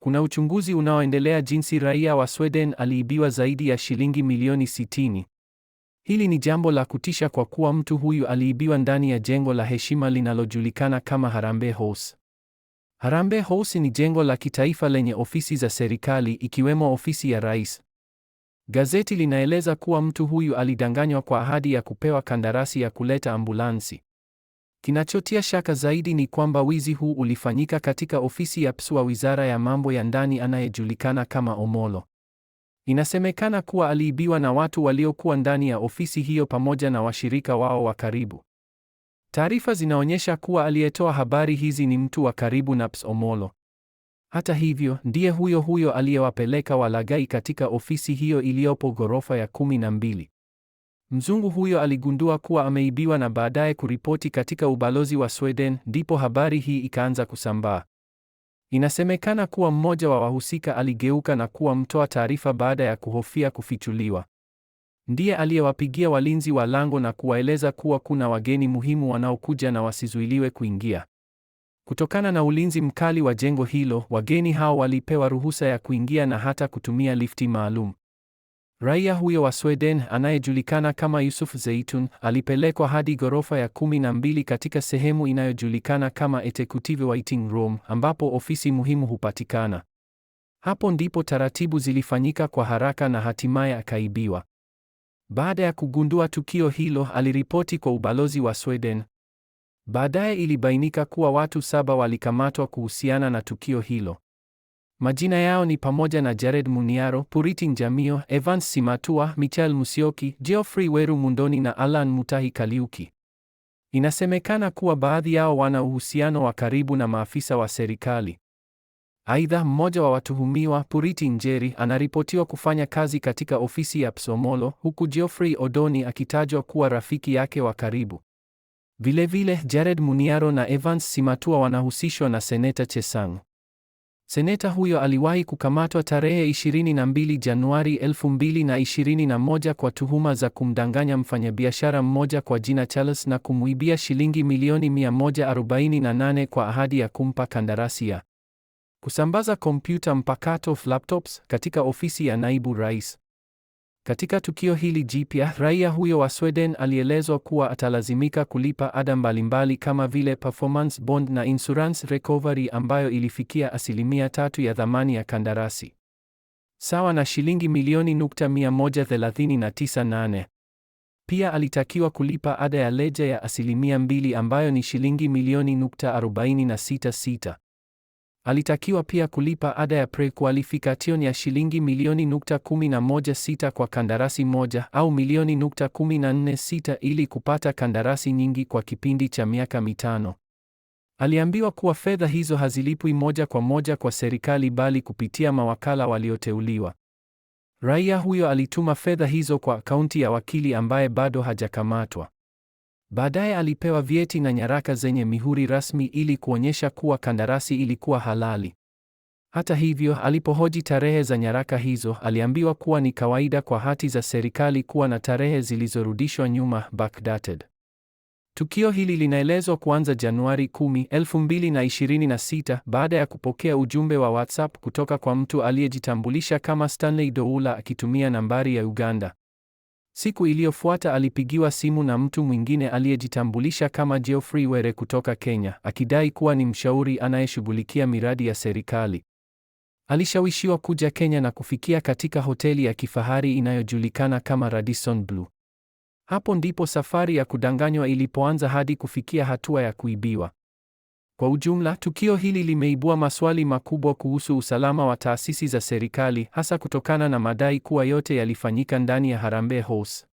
Kuna uchunguzi unaoendelea jinsi raia wa Sweden aliibiwa zaidi ya shilingi milioni 60. Hili ni jambo la kutisha kwa kuwa mtu huyu aliibiwa ndani ya jengo la heshima linalojulikana kama Harambee House. Harambee House ni jengo la kitaifa lenye ofisi za serikali ikiwemo ofisi ya rais. Gazeti linaeleza kuwa mtu huyu alidanganywa kwa ahadi ya kupewa kandarasi ya kuleta ambulansi. Kinachotia shaka zaidi ni kwamba wizi huu ulifanyika katika ofisi ya PS wa Wizara ya Mambo ya Ndani anayejulikana kama Omolo. Inasemekana kuwa aliibiwa na watu waliokuwa ndani ya ofisi hiyo pamoja na washirika wao wa karibu. Taarifa zinaonyesha kuwa aliyetoa habari hizi ni mtu wa karibu na PS Omolo. Hata hivyo, ndiye huyo huyo aliyewapeleka walaghai katika ofisi hiyo iliyopo ghorofa ya 12. Mzungu huyo aligundua kuwa ameibiwa na baadaye kuripoti katika ubalozi wa Sweden, ndipo habari hii ikaanza kusambaa. Inasemekana kuwa mmoja wa wahusika aligeuka na kuwa mtoa taarifa baada ya kuhofia kufichuliwa. Ndiye aliyewapigia walinzi wa lango na kuwaeleza kuwa kuna wageni muhimu wanaokuja na wasizuiliwe kuingia. Kutokana na ulinzi mkali wa jengo hilo, wageni hao walipewa ruhusa ya kuingia na hata kutumia lifti maalum. Raia huyo wa Sweden anayejulikana kama Yusuf Zeitun alipelekwa hadi ghorofa ya 12 katika sehemu inayojulikana kama Executive Waiting Room ambapo ofisi muhimu hupatikana. Hapo ndipo taratibu zilifanyika kwa haraka na hatimaye akaibiwa. Baada ya kugundua tukio hilo, aliripoti kwa ubalozi wa Sweden. Baadaye ilibainika kuwa watu 7 walikamatwa kuhusiana na tukio hilo. Majina yao ni pamoja na Jared Muniaro, Purity Njamio, Evans Simatua, Michael Musyoki, Geoffrey Weru Mundoni na Alan Mutahi Kaliuki. Inasemekana kuwa baadhi yao wana uhusiano wa karibu na maafisa wa serikali. Aidha, mmoja wa watuhumiwa, Purity Njeri, anaripotiwa kufanya kazi katika ofisi ya PS Omolo, huku Geoffrey Odoni akitajwa kuwa rafiki yake wa karibu. Vilevile, Jared Muniaro na Evans Simatua wanahusishwa na Seneta Chesang. Seneta huyo aliwahi kukamatwa tarehe 22 Januari 2021 kwa tuhuma za kumdanganya mfanyabiashara mmoja kwa jina Charles na kumuibia shilingi milioni 148 kwa ahadi ya kumpa kandarasi ya kusambaza kompyuta mpakato laptops katika ofisi ya naibu rais. Katika tukio hili jipya, raia huyo wa Sweden alielezwa kuwa atalazimika kulipa ada mbalimbali kama vile performance bond na insurance recovery ambayo ilifikia 3% ya thamani ya kandarasi, sawa na shilingi milioni 139.8. Pia alitakiwa kulipa ada ya leja ya 2% ambayo ni shilingi milioni 46.6. Alitakiwa pia kulipa ada ya pre-qualification ya shilingi milioni 11.6 kwa kandarasi moja au milioni 14.6 ili kupata kandarasi nyingi kwa kipindi cha miaka 5. Aliambiwa kuwa fedha hizo hazilipwi moja kwa moja kwa serikali bali kupitia mawakala walioteuliwa. Raia huyo alituma fedha hizo kwa akaunti ya wakili ambaye bado hajakamatwa. Baadaye alipewa vyeti na nyaraka zenye mihuri rasmi ili kuonyesha kuwa kandarasi ilikuwa halali. Hata hivyo, alipohoji tarehe za nyaraka hizo, aliambiwa kuwa ni kawaida kwa hati za serikali kuwa na tarehe zilizorudishwa nyuma, backdated. Tukio hili linaelezwa kuanza Januari 10, 2026 baada ya kupokea ujumbe wa WhatsApp kutoka kwa mtu aliyejitambulisha kama Stanley Doula akitumia nambari ya Uganda. Siku iliyofuata alipigiwa simu na mtu mwingine aliyejitambulisha kama Geoffrey Were kutoka Kenya, akidai kuwa ni mshauri anayeshughulikia miradi ya serikali. Alishawishiwa kuja Kenya na kufikia katika hoteli ya kifahari inayojulikana kama Radisson Blu. Hapo ndipo safari ya kudanganywa ilipoanza hadi kufikia hatua ya kuibiwa. Kwa ujumla, tukio hili limeibua maswali makubwa kuhusu usalama wa taasisi za serikali, hasa kutokana na madai kuwa yote yalifanyika ndani ya Harambee House.